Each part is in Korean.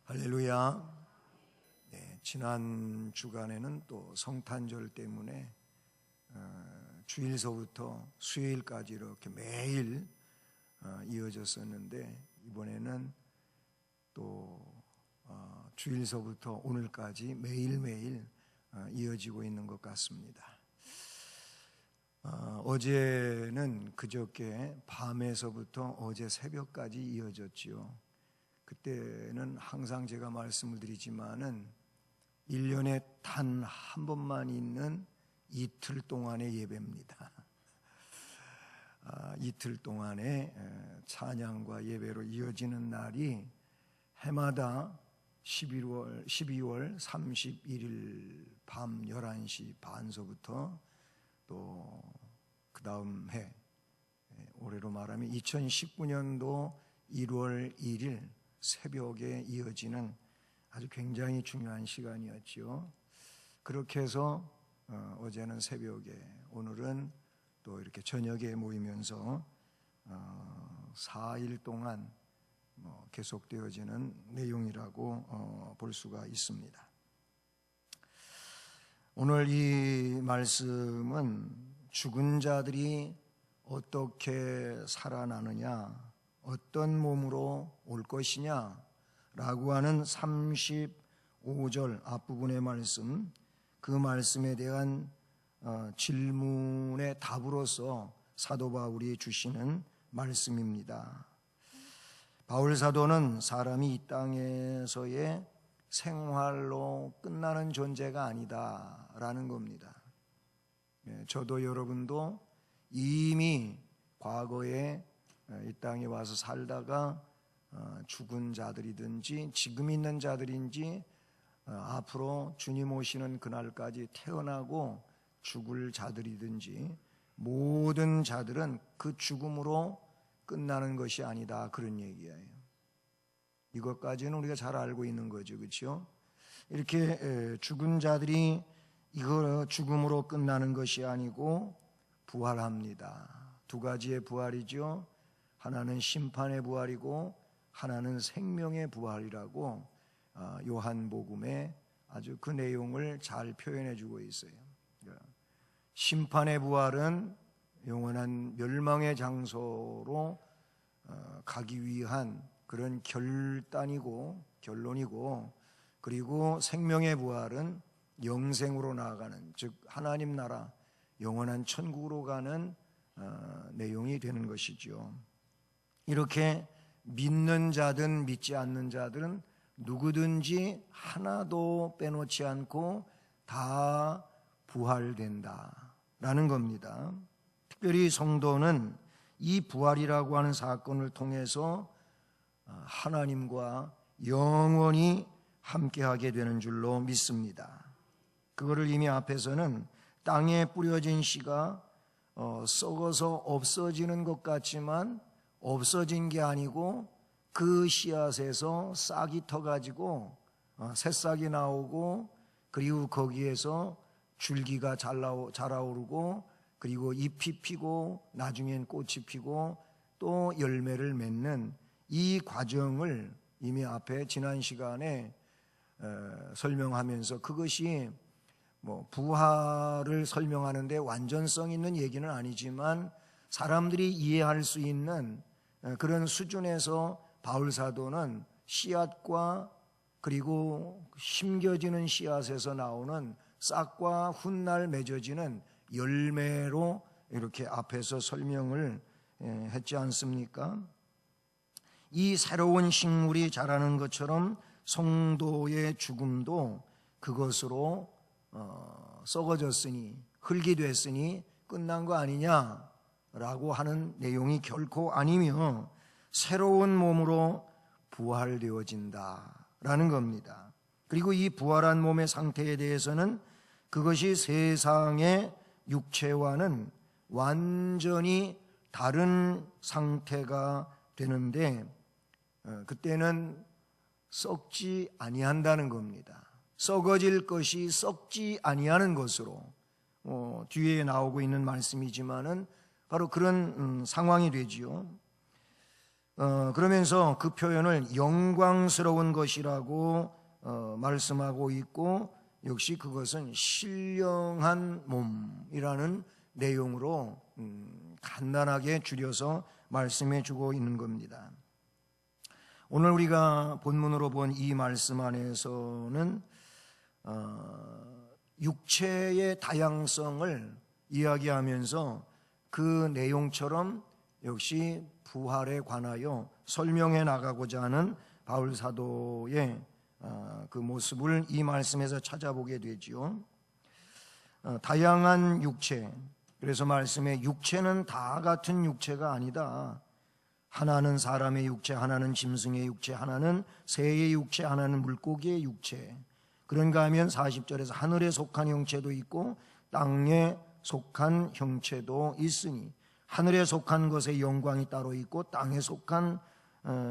할렐루야. 네, 지난 주간에는 또 성탄절 때문에 주일서부터 수요일까지 이렇게 매일 이어졌었는데, 이번에는 또 주일서부터 오늘까지 매일매일 이어지고 있는 것 같습니다. 어제는 그저께 밤에서부터 어제 새벽까지 이어졌지요. 그때는 항상 제가 말씀을 드리지만은 1년에 단 한 번만 있는 이틀 동안의 예배입니다. 이틀 동안의 찬양과 예배로 이어지는 날이 해마다 12월 31일 밤 11시 반서부터 또 그 다음 해, 올해로 말하면 2019년도 1월 1일 새벽에 이어지는 아주 굉장히 중요한 시간이었죠. 그렇게 해서 어제는 새벽에, 오늘은 또 이렇게 저녁에 모이면서 4일 동안 계속되어지는 내용이라고 볼 수가 있습니다. 오늘 이 말씀은 죽은 자들이 어떻게 살아나느냐, 어떤 몸으로 올 것이냐 라고 하는 35절 앞부분의 말씀, 그 말씀에 대한 질문의 답으로서 사도 바울이 주시는 말씀입니다. 바울 사도는 사람이 이 땅에서의 생활로 끝나는 존재가 아니다라는 겁니다. 저도 여러분도 이미 과거에 이 땅에 와서 살다가 죽은 자들이든지 지금 있는 자들인지 앞으로 주님 오시는 그날까지 태어나고 죽을 자들이든지 모든 자들은 그 죽음으로 끝나는 것이 아니다, 그런 얘기예요. 이것까지는 우리가 잘 알고 있는 거죠, 그렇죠? 이렇게 죽은 자들이 이거 죽음으로 끝나는 것이 아니고 부활합니다. 두 가지의 부활이죠. 하나는 심판의 부활이고 하나는 생명의 부활이라고 요한복음에 아주 그 내용을 잘 표현해 주고 있어요. 심판의 부활은 영원한 멸망의 장소로 가기 위한 그런 결론이고, 그리고 생명의 부활은 영생으로 나아가는, 즉 하나님 나라 영원한 천국으로 가는 내용이 되는 것이죠. 이렇게 믿는 자든 믿지 않는 자들은 누구든지 하나도 빼놓지 않고 다 부활된다라는 겁니다. 특별히 성도는 이 부활이라고 하는 사건을 통해서 하나님과 영원히 함께하게 되는 줄로 믿습니다. 그거를 이미 앞에서는 땅에 뿌려진 씨가 썩어서 없어지는 것 같지만 없어진 게 아니고 그 씨앗에서 싹이 터가지고 새싹이 나오고, 그리고 거기에서 줄기가 자라오르고, 그리고 잎이 피고 나중엔 꽃이 피고 또 열매를 맺는 이 과정을 이미 앞에 지난 시간에 설명하면서, 그것이 부활을 설명하는데 완전성 있는 얘기는 아니지만 사람들이 이해할 수 있는 그런 수준에서 바울 사도는 씨앗과 그리고 심겨지는 씨앗에서 나오는 싹과 훗날 맺어지는 열매로 이렇게 앞에서 설명을 했지 않습니까? 이 새로운 식물이 자라는 것처럼 성도의 죽음도 그것으로 썩어졌으니, 흙이 됐으니 끝난 거 아니냐라고 하는 내용이 결코 아니며 새로운 몸으로 부활되어진다라는 겁니다. 그리고 이 부활한 몸의 상태에 대해서는 그것이 세상의 육체와는 완전히 다른 상태가 되는데, 그때는 썩지 아니한다는 겁니다. 썩어질 것이 썩지 아니하는 것으로, 뒤에 나오고 있는 말씀이지만은 바로 그런 상황이 되지요. 그러면서 그 표현을 영광스러운 것이라고 말씀하고 있고, 역시 그것은 신령한 몸이라는 내용으로 간단하게 줄여서 말씀해 주고 있는 겁니다. 오늘 우리가 본문으로 본 이 말씀 안에서는 육체의 다양성을 이야기하면서 그 내용처럼 역시 부활에 관하여 설명해 나가고자 하는 바울 사도의 그 모습을 이 말씀에서 찾아보게 되지요. 다양한 육체, 그래서 말씀에 육체는 다 같은 육체가 아니다. 하나는 사람의 육체, 하나는 짐승의 육체, 하나는 새의 육체, 하나는 물고기의 육체. 그런가 하면 40절에서 하늘에 속한 형체도 있고 땅에 속한 형체도 있으니 하늘에 속한 것의 영광이 따로 있고 땅에 속한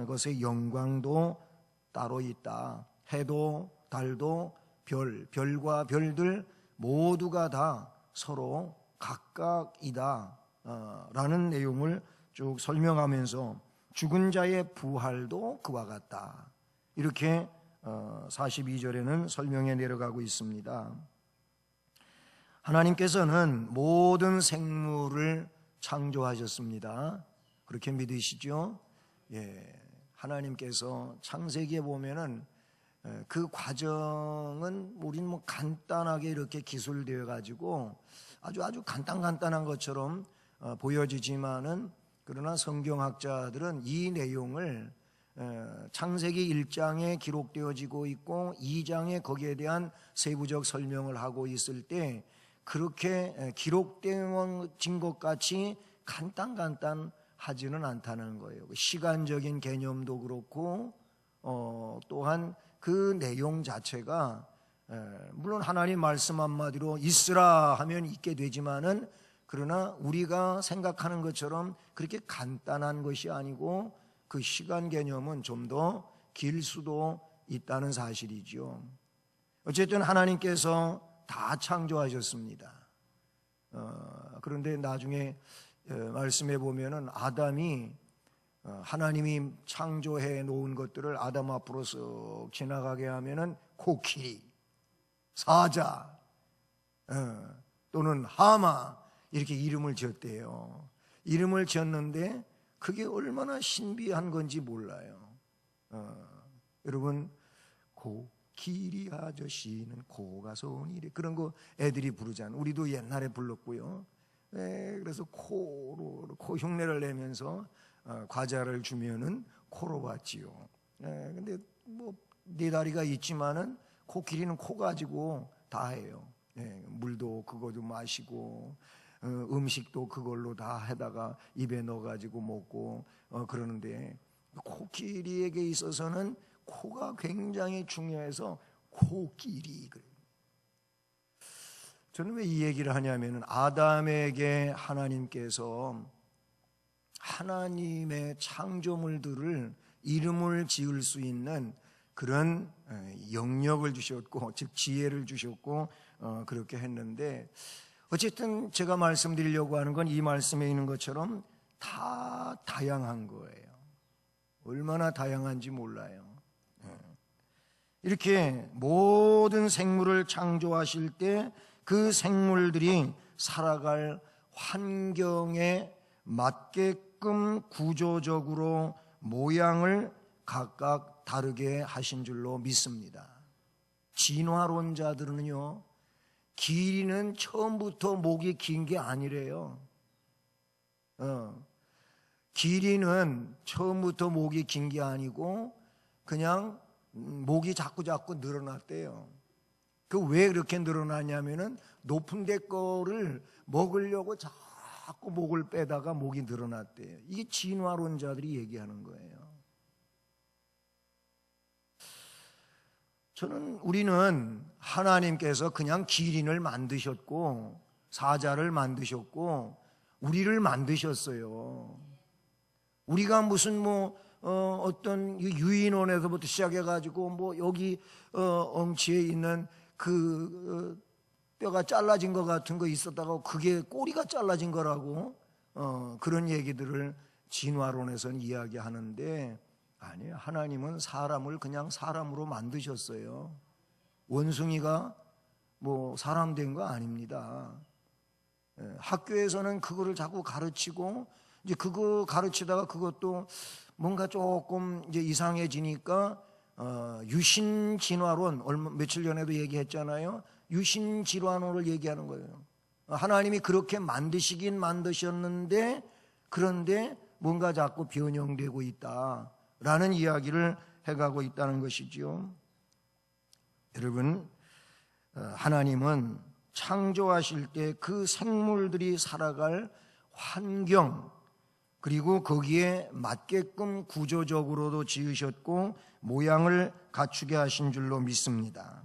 것의 영광도 따로 있다. 해도 달도 별과 별들 모두가 다 서로 각각이다 라는 내용을 쭉 설명하면서 죽은 자의 부활도 그와 같다, 이렇게 42절에는 설명해 내려가고 있습니다. 하나님께서는 모든 생물을 창조하셨습니다. 그렇게 믿으시죠? 예, 하나님께서 창세기에 보면은 그 과정은 우리는 간단하게 이렇게 기술되어 가지고 아주 간단한 것처럼 보여지지만은, 그러나 성경학자들은 이 내용을 창세기 1장에 기록되어지고 있고 2장에 거기에 대한 세부적 설명을 하고 있을 때 그렇게 기록된 것 같이 간단하지는 않다는 거예요. 시간적인 개념도 그렇고 또한 그 내용 자체가 물론 하나님 말씀 한마디로 있으라 하면 있게 되지만은, 그러나 우리가 생각하는 것처럼 그렇게 간단한 것이 아니고 그 시간 개념은 좀 더 길 수도 있다는 사실이죠. 어쨌든 하나님께서 다 창조하셨습니다. 그런데 나중에 말씀해 보면은 아담이 하나님이 창조해 놓은 것들을 아담 앞으로 쓱 지나가게 하면은 코끼리, 사자 또는 하마 이렇게 이름을 지었대요. 이름을 지었는데 그게 얼마나 신비한 건지 몰라요. 여러분, 코끼리 아저씨는 코가 손이래, 그런 거 애들이 부르잖아요. 우리도 옛날에 불렀고요. 그래서 코 흉내를 내면서 과자를 주면은 코로 받지요. 근데 뭐 네 다리가 있지만은 코끼리는 코 가지고 다 해요. 물도 그거도 마시고 음식도 그걸로 다 해다가 입에 넣어가지고 먹고 그러는데, 코끼리에게 있어서는 코가 굉장히 중요해서 코끼리. 저는 왜 이 얘기를 하냐면은 아담에게 하나님께서 하나님의 창조물들을 이름을 지을 수 있는 그런 영역을 주셨고, 즉 지혜를 주셨고 그렇게 했는데, 어쨌든 제가 말씀드리려고 하는 건 이 말씀에 있는 것처럼 다 다양한 거예요. 얼마나 다양한지 몰라요. 이렇게 모든 생물을 창조하실 때 그 생물들이 살아갈 환경에 맞게끔 구조적으로 모양을 각각 다르게 하신 줄로 믿습니다. 진화론자들은요, 길이는 처음부터 목이 긴 게 아니래요. 길이는 처음부터 목이 긴 게 아니고 그냥 목이 자꾸 늘어났대요. 그 왜 그렇게 늘어나냐면은 높은 데 거를 먹으려고 자꾸 목을 빼다가 목이 늘어났대요. 이게 진화론자들이 얘기하는 거예요. 우리는 하나님께서 그냥 기린을 만드셨고 사자를 만드셨고 우리를 만드셨어요. 우리가 무슨 어떤 유인원에서부터 시작해가지고 여기 엉치에 있는 그 뼈가 잘라진 것 같은 거 있었다가 그게 꼬리가 잘라진 거라고 그런 얘기들을 진화론에서는 이야기하는데 아니에요. 하나님은 사람을 그냥 사람으로 만드셨어요. 원숭이가 뭐 사람 된 거 아닙니다. 학교에서는 그거를 자꾸 가르치고 이제 그거 가르치다가 그것도 뭔가 조금 이제 이상해지니까 유신 진화론, 며칠 전에도 얘기했잖아요. 유신 진화론을 얘기하는 거예요. 하나님이 그렇게 만드시긴 만드셨는데 그런데 뭔가 자꾸 변형되고 있다라는 이야기를 해가고 있다는 것이죠. 여러분, 하나님은 창조하실 때 그 생물들이 살아갈 환경 그리고 거기에 맞게끔 구조적으로도 지으셨고 모양을 갖추게 하신 줄로 믿습니다.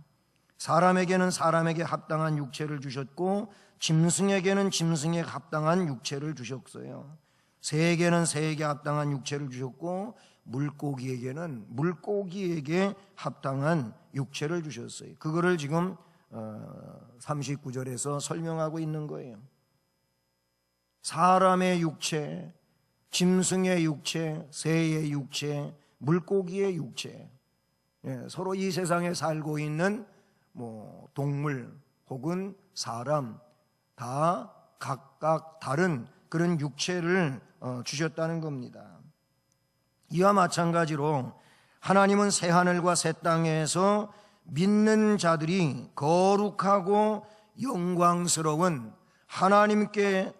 사람에게는 사람에게 합당한 육체를 주셨고 짐승에게는 짐승에 합당한 육체를 주셨어요. 새에게는 새에게 합당한 육체를 주셨고 물고기에게는 물고기에게 합당한 육체를 주셨어요. 그거를 지금 39절에서 설명하고 있는 거예요. 사람의 육체, 짐승의 육체, 새의 육체, 물고기의 육체, 서로 이 세상에 살고 있는 동물 혹은 사람 다 각각 다른 그런 육체를 주셨다는 겁니다. 이와 마찬가지로 하나님은 새하늘과 새 땅에서 믿는 자들이 거룩하고 영광스러운 하나님께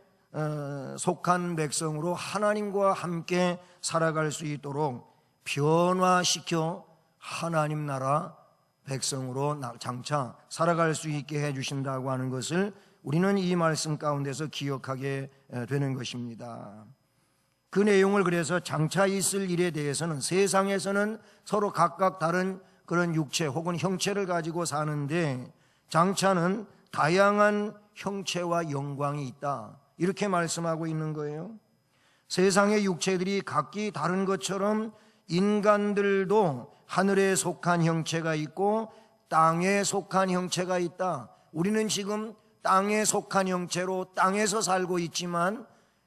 속한 백성으로 하나님과 함께 살아갈 수 있도록 변화시켜 하나님 나라 백성으로 장차 살아갈 수 있게 해주신다고 하는 것을 우리는 이 말씀 가운데서 기억하게 되는 것입니다. 그 내용을 그래서 장차 있을 일에 대해서는 세상에서는 서로 각각 다른 그런 육체 혹은 형체를 가지고 사는데 장차는 다양한 형체와 영광이 있다, 이렇게 말씀하고 있는 거예요. 세상의 육체들이 각기 다른 것처럼 인간들도 하늘에 속한 형체가 있고 땅에 속한 형체가 있다. 우리는 지금 땅에 속한 형체로 땅에서 살고 있지만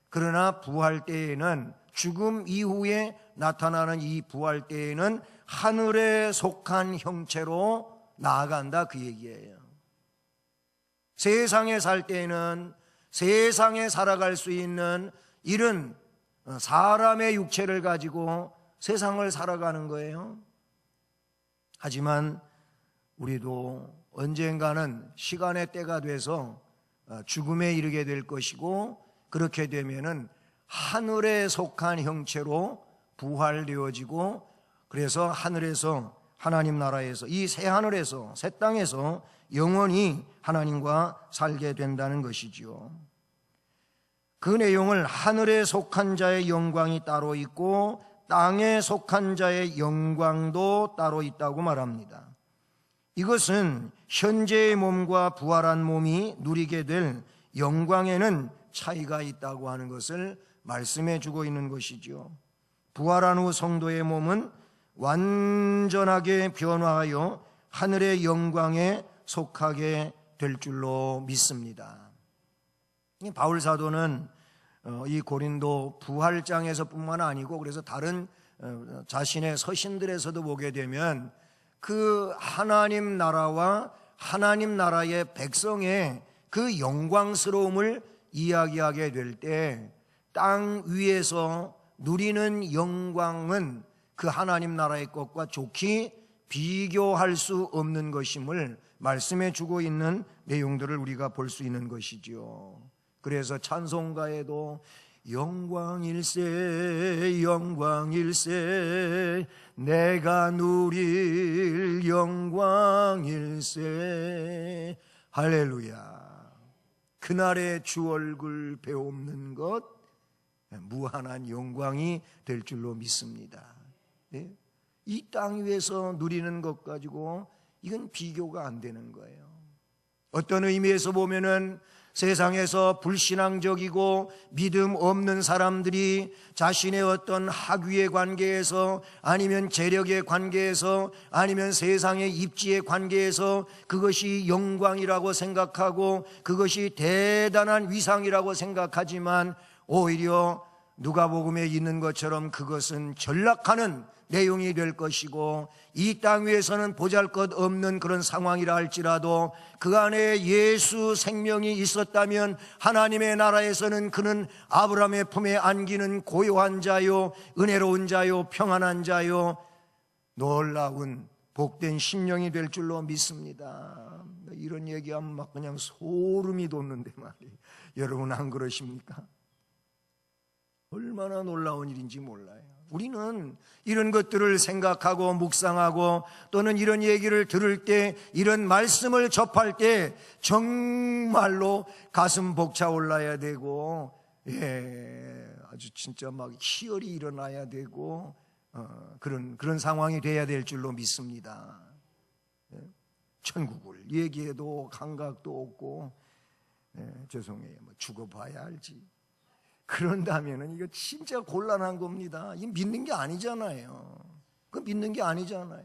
그러나 부활 때에는, 죽음 이후에 나타나는 이 부활 때에는 하늘에 속한 형체로 나아간다, 그 얘기예요. 세상에 살 때에는 세상에 살아갈 수 있는 이런 사람의 육체를 가지고 세상을 살아가는 거예요. 하지만 우리도 언젠가는 시간의 때가 돼서 죽음에 이르게 될 것이고, 그렇게 되면은 하늘에 속한 형체로 부활되어지고, 그래서 하늘에서, 하나님 나라에서, 이 새 하늘에서, 새 땅에서 영원히 하나님과 살게 된다는 것이지요. 그 내용을 하늘에 속한 자의 영광이 따로 있고 땅에 속한 자의 영광도 따로 있다고 말합니다. 이것은 현재의 몸과 부활한 몸이 누리게 될 영광에는 차이가 있다고 하는 것을 말씀해 주고 있는 것이죠. 부활한 후 성도의 몸은 완전하게 변화하여 하늘의 영광에 속하게 될 줄로 믿습니다. 바울 사도는 이 고린도 부활장에서뿐만 아니고 그래서 다른 자신의 서신들에서도 보게 되면 그 하나님 나라와 하나님 나라의 백성의 그 영광스러움을 이야기하게 될 때 땅 위에서 누리는 영광은 그 하나님 나라의 것과 좋게 비교할 수 없는 것임을 말씀해 주고 있는 내용들을 우리가 볼 수 있는 것이지요. 그래서 찬송가에도 영광일세 영광일세 내가 누릴 영광일세 할렐루야. 그날의 주 얼굴 배옵는 것 무한한 영광이 될 줄로 믿습니다. 네? 이 땅 위에서 누리는 것 가지고 이건 비교가 안 되는 거예요. 어떤 의미에서 보면은 세상에서 불신앙적이고 믿음 없는 사람들이 자신의 어떤 학위의 관계에서 아니면 재력의 관계에서 아니면 세상의 입지의 관계에서 그것이 영광이라고 생각하고 그것이 대단한 위상이라고 생각하지만 오히려 누가복음에 있는 것처럼 그것은 전락하는 내용이 될 것이고, 이 땅 위에서는 보잘것없는 그런 상황이라 할지라도 그 안에 예수 생명이 있었다면 하나님의 나라에서는 그는 아브라함의 품에 안기는 고요한 자요, 은혜로운 자요, 평안한 자요, 놀라운 복된 심령이 될 줄로 믿습니다. 이런 얘기하면 막 그냥 소름이 돋는데 말이에요. 여러분 안 그러십니까? 얼마나 놀라운 일인지 몰라요. 우리는 이런 것들을 생각하고 묵상하고 또는 이런 얘기를 들을 때, 이런 말씀을 접할 때 정말로 가슴 벅차올라야 되고, 아주 진짜 막 희열이 일어나야 되고, 그런 상황이 돼야 될 줄로 믿습니다. 천국을 얘기해도 감각도 없고, 죄송해요, 뭐 죽어봐야 알지. 그런다면은 이거 진짜 곤란한 겁니다. 이 믿는 게 아니잖아요. 그 믿는 게 아니잖아요.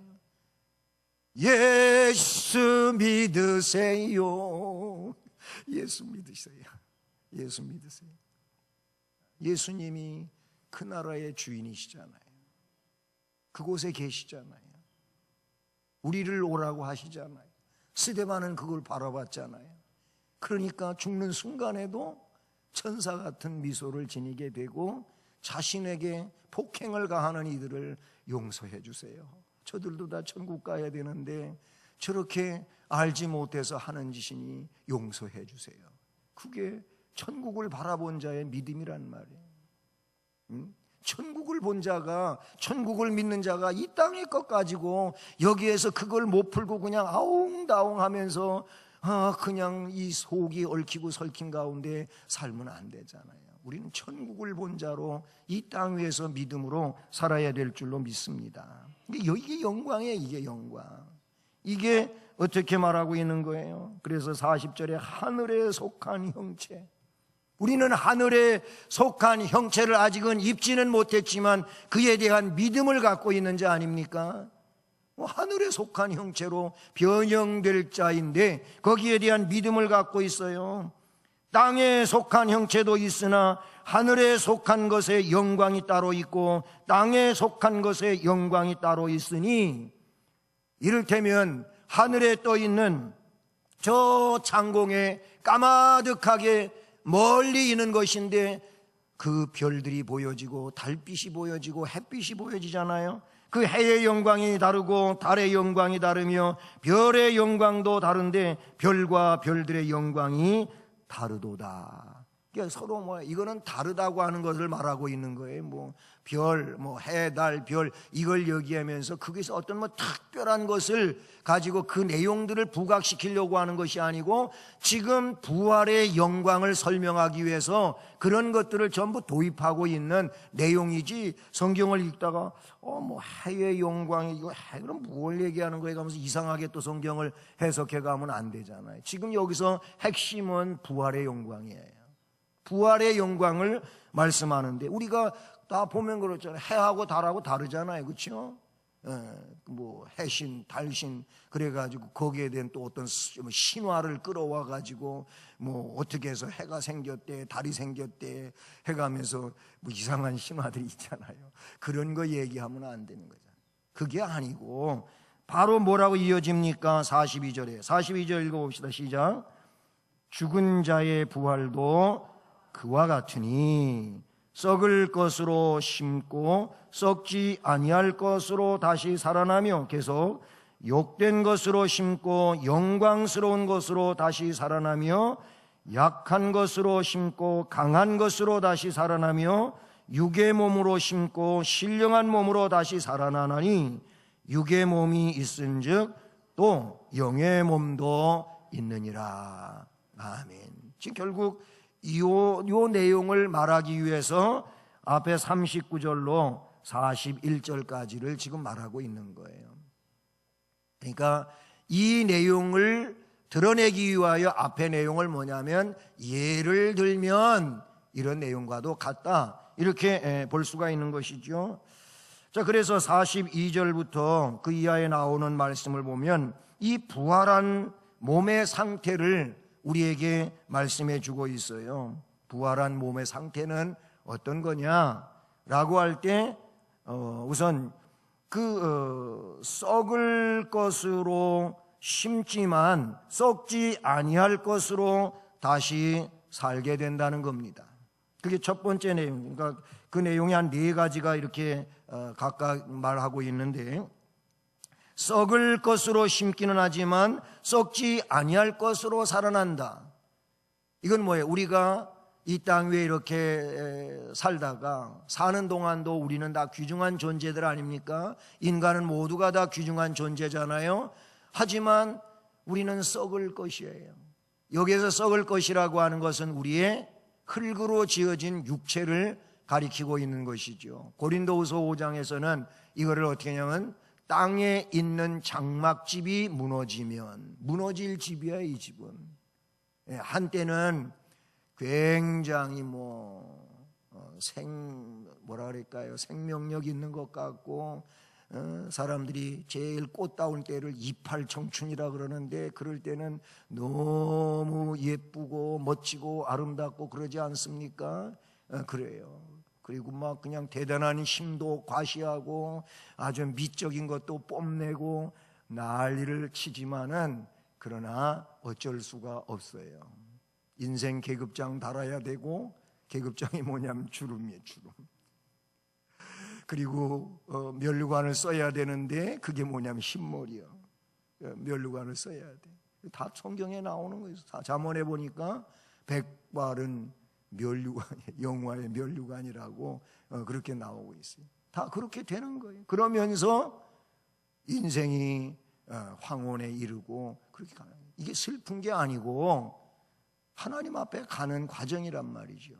예수 믿으세요. 예수 믿으세요. 예수 믿으세요. 예수님이 그 나라의 주인이시잖아요. 그곳에 계시잖아요. 우리를 오라고 하시잖아요. 스데반은 그걸 바라봤잖아요. 그러니까 죽는 순간에도 천사 같은 미소를 지니게 되고 자신에게 폭행을 가하는 이들을 용서해 주세요. 저들도 다 천국 가야 되는데 저렇게 알지 못해서 하는 짓이니 용서해 주세요. 그게 천국을 바라본 자의 믿음이란 말이에요. 천국을 본 자가, 천국을 믿는 자가 이 땅의 것 가지고 여기에서 그걸 못 풀고 그냥 아웅다웅 하면서 그냥 이 속이 얽히고 설킨 가운데 살면 안 되잖아요. 우리는 천국을 본 자로 이 땅 위에서 믿음으로 살아야 될 줄로 믿습니다. 이게 영광이에요. 이게 영광. 이게 어떻게 말하고 있는 거예요? 그래서 40절에 하늘에 속한 형체, 우리는 하늘에 속한 형체를 아직은 입지는 못했지만 그에 대한 믿음을 갖고 있는 자 아닙니까? 하늘에 속한 형체로 변형될 자인데 거기에 대한 믿음을 갖고 있어요. 땅에 속한 형체도 있으나 하늘에 속한 것의 영광이 따로 있고 땅에 속한 것의 영광이 따로 있으니, 이를테면 하늘에 떠 있는 저 창공에 까마득하게 멀리 있는 것인데 그 별들이 보여지고 달빛이 보여지고 햇빛이 보여지잖아요. 그 해의 영광이 다르고 달의 영광이 다르며 별의 영광도 다른데 별과 별들의 영광이 다르도다. 그러니까 서로 이거는 다르다고 하는 것을 말하고 있는 거예요. 별, 해, 달, 별 이걸 얘기하면서 거기서 어떤 특별한 것을 가지고 그 내용들을 부각시키려고 하는 것이 아니고 지금 부활의 영광을 설명하기 위해서 그런 것들을 전부 도입하고 있는 내용이지, 성경을 읽다가 해의 영광이 이거 해 그럼 뭘 얘기하는 거예요? 하면서 이상하게 또 성경을 해석해 가면 안 되잖아요. 지금 여기서 핵심은 부활의 영광이에요. 부활의 영광을 말씀하는데 우리가 다 보면 그렇잖아요. 해하고 달하고 다르잖아요. 그렇죠? 해신, 달신 그래가지고 거기에 대한 또 어떤 신화를 끌어와가지고 어떻게 해서 해가 생겼대, 달이 생겼대 해가면서 이상한 신화들이 있잖아요. 그런 거 얘기하면 안 되는 거잖아요. 그게 아니고 바로 뭐라고 이어집니까? 42절 읽어봅시다. 시작. 죽은 자의 부활도 그와 같으니 썩을 것으로 심고 썩지 아니할 것으로 다시 살아나며, 계속 욕된 것으로 심고 영광스러운 것으로 다시 살아나며, 약한 것으로 심고 강한 것으로 다시 살아나며, 육의 몸으로 심고 신령한 몸으로 다시 살아나나니 육의 몸이 있은즉 또 영의 몸도 있느니라. 아멘. 지금 결국 요 내용을 말하기 위해서 앞에 39절로 41절까지를 지금 말하고 있는 거예요. 그러니까 이 내용을 드러내기 위하여 앞에 내용을 뭐냐면 예를 들면 이런 내용과도 같다, 이렇게 볼 수가 있는 것이죠. 자, 그래서 42절부터 그 이하에 나오는 말씀을 보면 이 부활한 몸의 상태를 우리에게 말씀해 주고 있어요. 부활한 몸의 상태는 어떤 거냐라고 할 때 우선 썩을 것으로 심지만 썩지 아니할 것으로 다시 살게 된다는 겁니다. 그게 첫 번째 내용. 그러니까 그 내용이 한 4가지가 이렇게 각각 말하고 있는데, 썩을 것으로 심기는 하지만 썩지 아니할 것으로 살아난다. 이건 뭐예요? 우리가 이 땅 위에 이렇게 살다가 사는 동안도 우리는 다 귀중한 존재들 아닙니까? 인간은 모두가 다 귀중한 존재잖아요. 하지만 우리는 썩을 것이에요. 여기에서 썩을 것이라고 하는 것은 우리의 흙으로 지어진 육체를 가리키고 있는 것이죠. 고린도후서 5장에서는 이거를 어떻게 하냐면 땅에 있는 장막집이 무너지면, 무너질 집이야 이 집은. 한때는 굉장히 생명력 있는 것 같고, 사람들이 제일 꽃다운 때를 이팔 청춘이라 그러는데, 그럴 때는 너무 예쁘고 멋지고 아름답고 그러지 않습니까? 그래요. 그리고 막 그냥 대단한 힘도 과시하고 아주 미적인 것도 뽐내고 난리를 치지만은, 그러나 어쩔 수가 없어요. 인생 계급장 달아야 되고, 계급장이 뭐냐면 주름이에요, 주름. 그리고 면류관을 써야 되는데 그게 뭐냐면 흰머리요. 면류관을 써야 돼. 다 성경에 나오는 거예요. 잠언에 보니까 백발은 면류관, 영화의 면류관이라고 그렇게 나오고 있어요. 다 그렇게 되는 거예요. 그러면서 인생이 황혼에 이르고 그렇게 가는 거예요. 이게 슬픈 게 아니고 하나님 앞에 가는 과정이란 말이죠.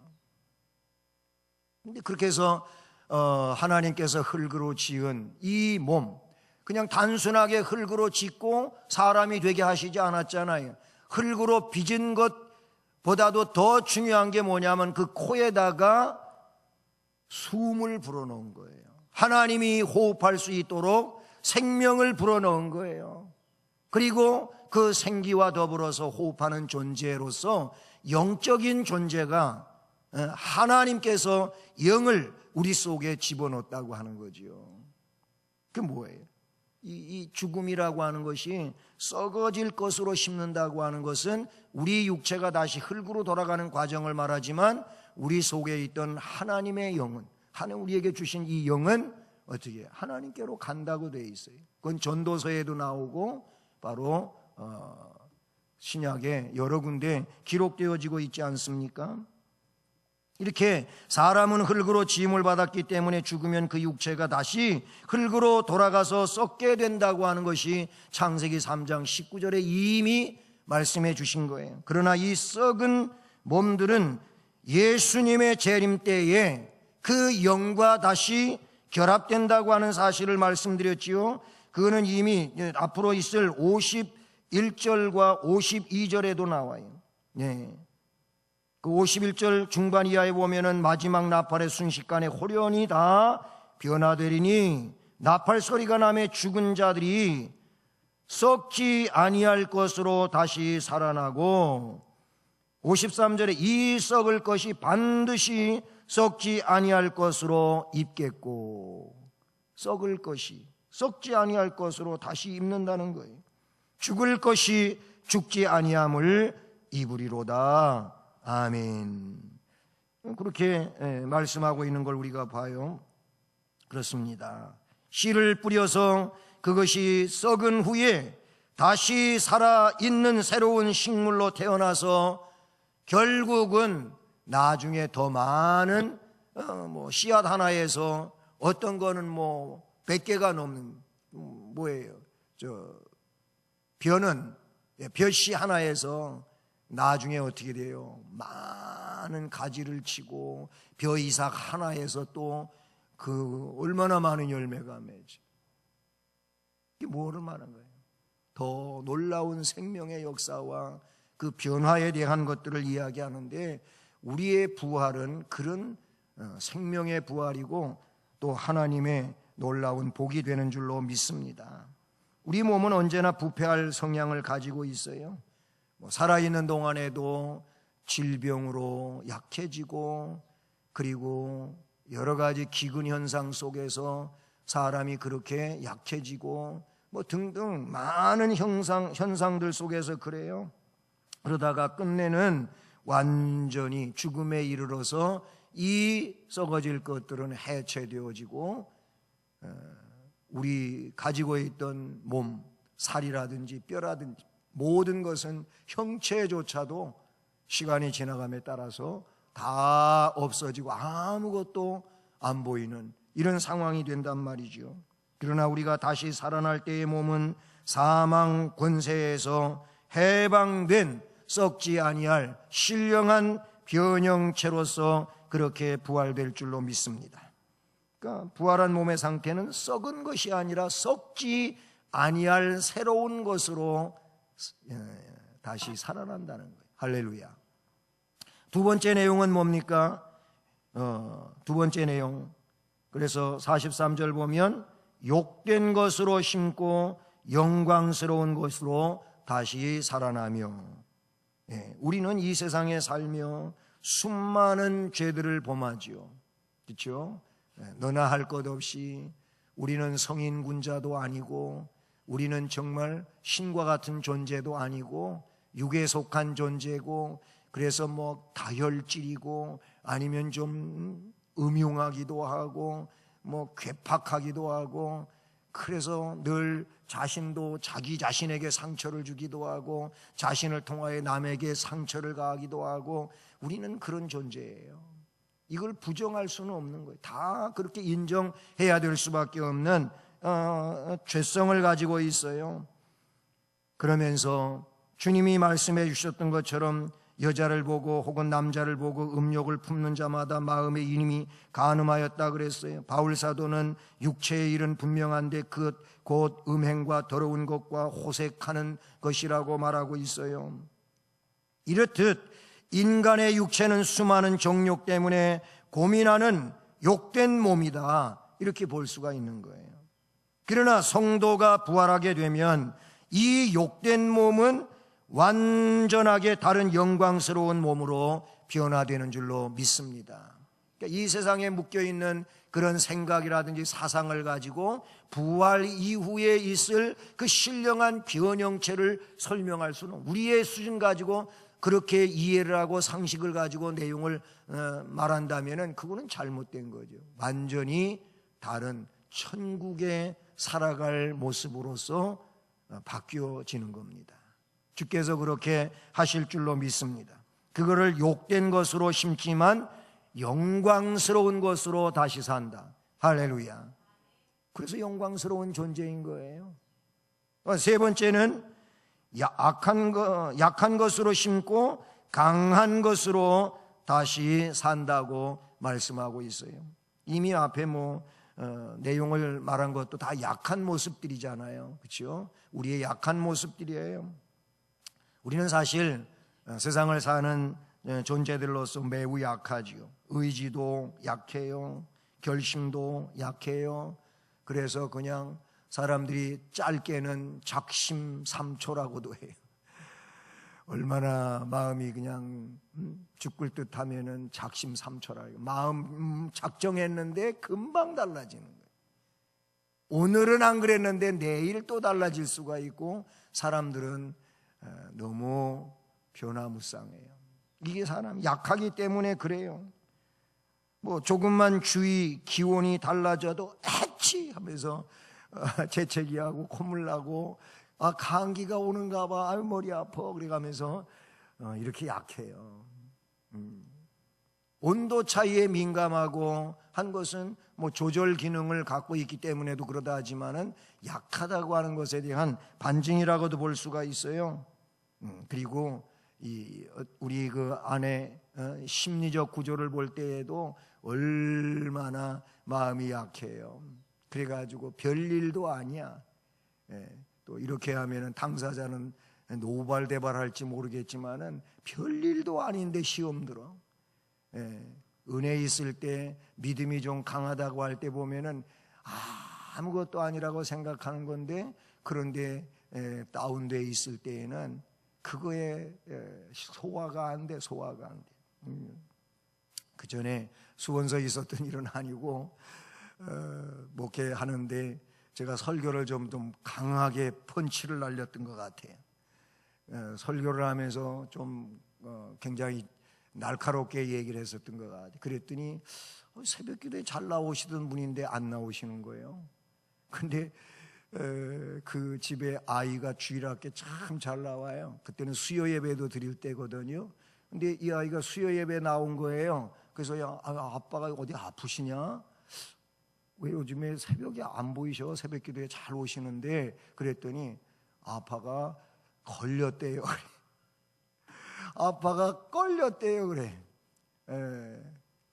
근데 그렇게 해서 하나님께서 흙으로 지은 이 몸, 그냥 단순하게 흙으로 짓고 사람이 되게 하시지 않았잖아요. 흙으로 빚은 것보다도 더 중요한 게 뭐냐면 그 코에다가 숨을 불어넣은 거예요. 하나님이 호흡할 수 있도록 생명을 불어넣은 거예요. 그리고 그 생기와 더불어서 호흡하는 존재로서 영적인 존재가, 하나님께서 영을 우리 속에 집어넣었다고 하는 거죠. 그게 뭐예요? 이 죽음이라고 하는 것이, 썩어질 것으로 심는다고 하는 것은 우리 육체가 다시 흙으로 돌아가는 과정을 말하지만, 우리 속에 있던 하나님의 영은, 하나님 우리에게 주신 이 영은 어떻게 하나님께로 간다고 되어 있어요. 그건 전도서에도 나오고 바로 신약에 여러 군데 기록되어지고 있지 않습니까? 이렇게 사람은 흙으로 지음을 받았기 때문에 죽으면 그 육체가 다시 흙으로 돌아가서 썩게 된다고 하는 것이 창세기 3장 19절에 이미 말씀해 주신 거예요. 그러나 이 썩은 몸들은 예수님의 재림 때에 그 영과 다시 결합된다고 하는 사실을 말씀드렸지요. 그거는 이미 앞으로 있을 51절과 52절에도 나와요. 네. 그 51절 중반 이하에 보면은 마지막 나팔의 순식간에 호련히 다 변화되리니 나팔 소리가 나매 죽은 자들이 썩지 아니할 것으로 다시 살아나고, 53절에 이 썩을 것이 반드시 썩지 아니할 것으로 입겠고, 썩을 것이 썩지 아니할 것으로 다시 입는다는 거예요. 죽을 것이 죽지 아니함을 입으리로다. 아멘. 그렇게 말씀하고 있는 걸 우리가 봐요. 그렇습니다. 씨를 뿌려서 그것이 썩은 후에 다시 살아있는 새로운 식물로 태어나서 결국은 나중에 더 많은 씨앗 하나에서 어떤 거는 100개가 넘는 뭐예요? 벼씨 하나에서 나중에 어떻게 돼요? 많은 가지를 치고 벼 이삭 하나에서 또 얼마나 많은 열매가 맺지. 이게 뭐를 말하는 거예요? 더 놀라운 생명의 역사와 그 변화에 대한 것들을 이야기하는데, 우리의 부활은 그런 생명의 부활이고 또 하나님의 놀라운 복이 되는 줄로 믿습니다. 우리 몸은 언제나 부패할 성향을 가지고 있어요. 살아있는 동안에도 질병으로 약해지고, 그리고 여러 가지 기근 현상 속에서 사람이 그렇게 약해지고 뭐 등등 많은 현상들 속에서 그래요. 그러다가 끝내는 완전히 죽음에 이르러서 이 썩어질 것들은 해체되어지고 우리 가지고 있던 몸, 살이라든지 뼈라든지 모든 것은 형체조차도 시간이 지나감에 따라서 다 없어지고 아무것도 안 보이는 이런 상황이 된단 말이죠. 그러나 우리가 다시 살아날 때의 몸은 사망 권세에서 해방된 썩지 아니할 신령한 변형체로서 그렇게 부활될 줄로 믿습니다. 그러니까 부활한 몸의 상태는 썩은 것이 아니라 썩지 아니할 새로운 것으로 다시 살아난다는 거예요. 할렐루야. 두 번째 내용은 뭡니까? 두 번째 내용. 그래서 43절 보면 욕된 것으로 심고 영광스러운 것으로 다시 살아나며, 우리는 이 세상에 살며 수많은 죄들을 범하지요. 그렇죠? 너나 할 것 없이 우리는 성인 군자도 아니고 우리는 정말 신과 같은 존재도 아니고 육에 속한 존재고, 그래서 뭐 다혈질이고 아니면 좀 음흉하기도 하고 뭐 괴팍하기도 하고, 그래서 늘 자신도 자기 자신에게 상처를 주기도 하고 자신을 통하여 남에게 상처를 가하기도 하고, 우리는 그런 존재예요. 이걸 부정할 수는 없는 거예요. 다 그렇게 인정해야 될 수밖에 없는 죄성을 가지고 있어요. 그러면서 주님이 말씀해 주셨던 것처럼 여자를 보고 혹은 남자를 보고 음욕을 품는 자마다 마음에 이미 간음하였다 그랬어요. 바울 사도는 육체의 일은 분명한데 그 곧 음행과 더러운 것과 호색하는 것이라고 말하고 있어요. 이렇듯 인간의 육체는 수많은 정욕 때문에 고민하는 욕된 몸이다, 이렇게 볼 수가 있는 거예요. 그러나 성도가 부활하게 되면 이 욕된 몸은 완전하게 다른 영광스러운 몸으로 변화되는 줄로 믿습니다. 그러니까 이 세상에 묶여있는 그런 생각이라든지 사상을 가지고 부활 이후에 있을 그 신령한 변형체를 설명할 수는, 우리의 수준 가지고 그렇게 이해를 하고 상식을 가지고 내용을 말한다면 그거는 잘못된 거죠. 완전히 다른 천국에 살아갈 모습으로서 바뀌어지는 겁니다. 주께서 그렇게 하실 줄로 믿습니다. 그거를 욕된 것으로 심지만 영광스러운 것으로 다시 산다. 할렐루야. 그래서 영광스러운 존재인 거예요. 세 번째는 약한 것으로 심고 강한 것으로 다시 산다고 말씀하고 있어요. 이미 앞에 내용을 말한 것도 다 약한 모습들이잖아요. 그렇죠? 우리의 약한 모습들이에요. 우리는 사실 세상을 사는 존재들로서 매우 약하지요. 의지도 약해요. 결심도 약해요. 그래서 그냥 사람들이 짧게는 작심삼초라고도 해요. 얼마나 마음이 그냥 죽을 듯 하면은 작심삼초라. 마음 작정했는데 금방 달라지는 거예요. 오늘은 안 그랬는데 내일 또 달라질 수가 있고, 사람들은 너무 변화무쌍해요. 이게 사람 약하기 때문에 그래요. 뭐 조금만 주위 기온이 달라져도 애치 하면서 재채기하고 콧물 나고, 감기가 오는가 봐, 아유 머리 아파, 그래가면서 이렇게 약해요. 온도 차이에 민감하고 한 것은 뭐 조절 기능을 갖고 있기 때문에도 그러다 하지만은 약하다고 하는 것에 대한 반증이라고도 볼 수가 있어요. 그리고 우리 그 안에 심리적 구조를 볼 때에도 얼마나 마음이 약해요. 그래가지고 별일도 아니야. 또 이렇게 하면은 당사자는 노발대발할지 모르겠지만은 별일도 아닌데 시험 들어. 은혜 있을 때 믿음이 좀 강하다고 할 때 보면은 아무것도 아니라고 생각하는 건데, 그런데 다운돼 있을 때에는 그거에 소화가 안 돼. 그 전에 수원서에 있었던 일은 아니고 목회하는데 제가 설교를 좀 강하게 펀치를 날렸던 것 같아요. 설교를 하면서 좀 굉장히 날카롭게 얘기를 했었던 것 같아요. 그랬더니 새벽 기도에 잘 나오시던 분인데 안 나오시는 거예요. 근데 그 집에 아이가 주일학교에 참 잘 나와요. 그때는 수요 예배도 드릴 때거든요. 근데 이 아이가 수요 예배 나온 거예요. 그래서 야, 아빠가 어디 아프시냐? 왜 요즘에 새벽에 안 보이셔? 새벽 기도에 잘 오시는데. 그랬더니 아빠가 걸렸대요. 아빠가 걸렸대요. 그래.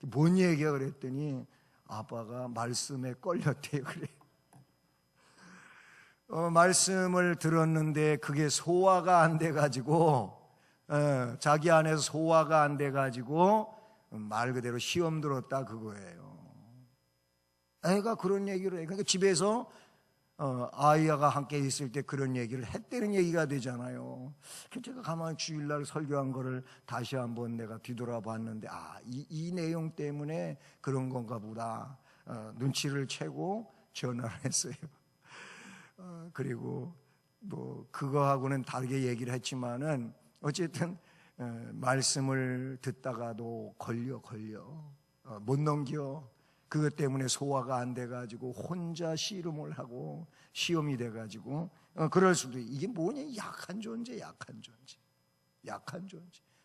뭔 얘기야? 그랬더니 아빠가 말씀에 걸렸대요. 그래. 말씀을 들었는데 그게 소화가 안 돼가지고 자기 안에서 소화가 안 돼가지고 말 그대로 시험 들었다 그거예요. 애가 그런 얘기를 해. 그러니까 집에서 아이가 함께 있을 때 그런 얘기를 했다는 얘기가 되잖아요. 제가 가만히 주일날 설교한 거를 다시 한번 내가 뒤돌아봤는데 이 내용 때문에 그런 건가 보다. 눈치를 채고 전화를 했어요. 그리고 뭐 그거하고는 다르게 얘기를 했지만은 어쨌든 말씀을 듣다가도 걸려 못 넘겨. 그것 때문에 소화가 안 돼가지고 혼자 씨름을 하고 시험이 돼가지고 그럴 수도. 이게 뭐냐? 약한 존재.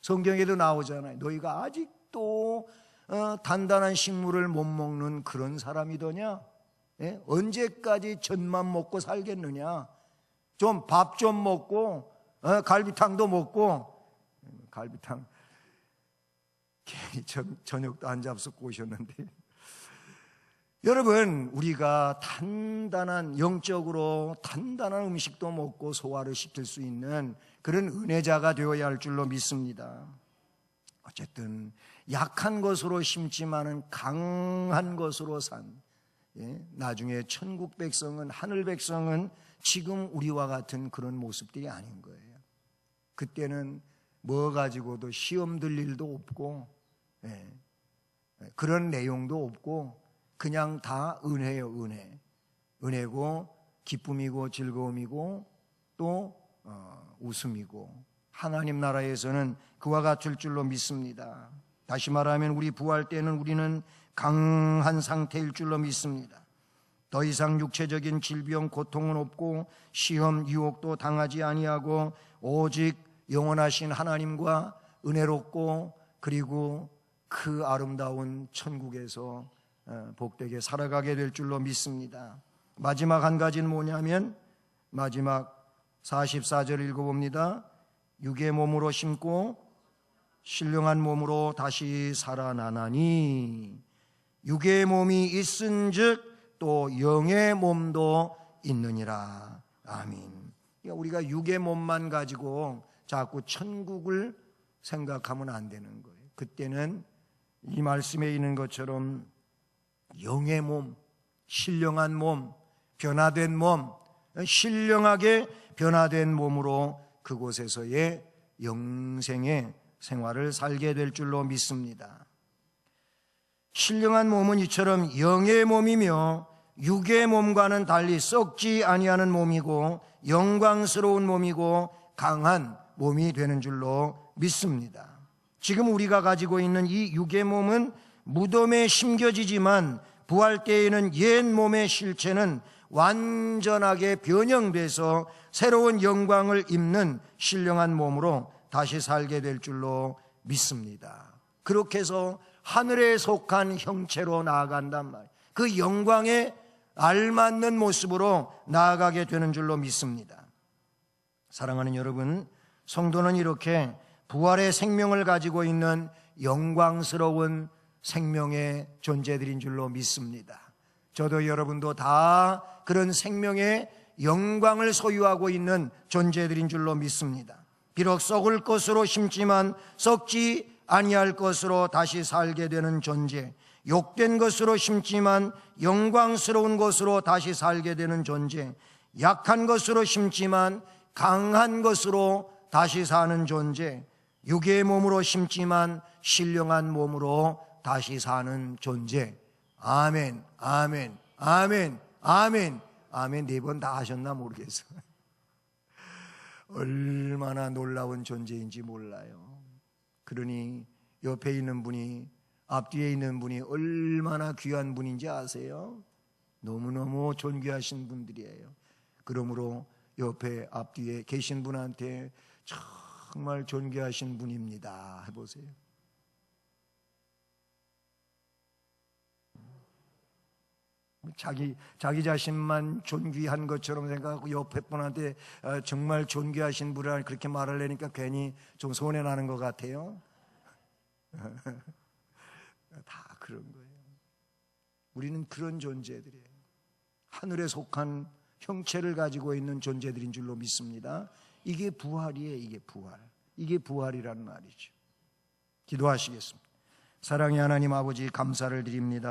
성경에도 나오잖아요. 너희가 아직도 단단한 식물을 못 먹는 그런 사람이더냐? 예? 언제까지 젖만 먹고 살겠느냐? 좀 밥 좀 먹고 갈비탕도 먹고. 갈비탕 괜히 저녁도 안 잡수고 오셨는데. 여러분, 우리가 영적으로 단단한 음식도 먹고 소화를 시킬 수 있는 그런 은혜자가 되어야 할 줄로 믿습니다. 어쨌든 약한 것으로 심지만은 강한 것으로 산, 나중에 천국 백성은, 하늘 백성은 지금 우리와 같은 그런 모습들이 아닌 거예요. 그때는 뭐 가지고도 시험 들 일도 없고 그런 내용도 없고 그냥 다 은혜요. 은혜고 기쁨이고 즐거움이고 또 웃음이고, 하나님 나라에서는 그와 같을 줄로 믿습니다. 다시 말하면 우리 부활 때는 우리는 강한 상태일 줄로 믿습니다. 더 이상 육체적인 질병, 고통은 없고 시험, 유혹도 당하지 아니하고 오직 영원하신 하나님과 은혜롭고 그리고 그 아름다운 천국에서 복되게 살아가게 될 줄로 믿습니다. 마지막 한 가지는 뭐냐면 마지막 44절 읽어봅니다. 육의 몸으로 심고 신령한 몸으로 다시 살아나나니 육의 몸이 있은즉 또 영의 몸도 있느니라. 아멘. 그러니까 우리가 육의 몸만 가지고 자꾸 천국을 생각하면 안 되는 거예요. 그때는 이 말씀에 있는 것처럼 영의 몸, 신령한 몸, 변화된 몸, 신령하게 변화된 몸으로 그곳에서의 영생의 생활을 살게 될 줄로 믿습니다. 신령한 몸은 이처럼 영의 몸이며 육의 몸과는 달리 썩지 아니하는 몸이고 영광스러운 몸이고 강한 몸이 되는 줄로 믿습니다. 지금 우리가 가지고 있는 이 육의 몸은 무덤에 심겨지지만 부활 때에는 옛 몸의 실체는 완전하게 변형돼서 새로운 영광을 입는 신령한 몸으로 다시 살게 될 줄로 믿습니다. 그렇게 해서 하늘에 속한 형체로 나아간단 말이에요. 그 영광에 알맞는 모습으로 나아가게 되는 줄로 믿습니다. 사랑하는 여러분, 성도는 이렇게 부활의 생명을 가지고 있는 영광스러운 생명의 존재들인 줄로 믿습니다. 저도 여러분도 다 그런 생명의 영광을 소유하고 있는 존재들인 줄로 믿습니다. 비록 썩을 것으로 심지만 썩지 아니할 것으로 다시 살게 되는 존재, 욕된 것으로 심지만 영광스러운 것으로 다시 살게 되는 존재, 약한 것으로 심지만 강한 것으로 다시 사는 존재, 육의 몸으로 심지만 신령한 몸으로 다시 사는 존재. 아멘, 아멘, 아멘, 아멘, 아멘. 4번 다 하셨나 모르겠어요. 얼마나 놀라운 존재인지 몰라요. 그러니 옆에 있는 분이, 앞뒤에 있는 분이 얼마나 귀한 분인지 아세요? 너무너무 존귀하신 분들이에요. 그러므로 옆에 앞뒤에 계신 분한테 정말 존귀하신 분입니다 해보세요. 자기 자신만 존귀한 것처럼 생각하고 옆에 분한테 정말 존귀하신 분이라 그렇게 말하려니까 괜히 좀 손해나는 것 같아요. 다 그런 거예요. 우리는 그런 존재들이에요. 하늘에 속한 형체를 가지고 있는 존재들인 줄로 믿습니다. 이게 부활이에요. 이게 부활. 이게 부활이라는 말이죠. 기도하시겠습니다. 사랑의 하나님 아버지, 감사를 드립니다.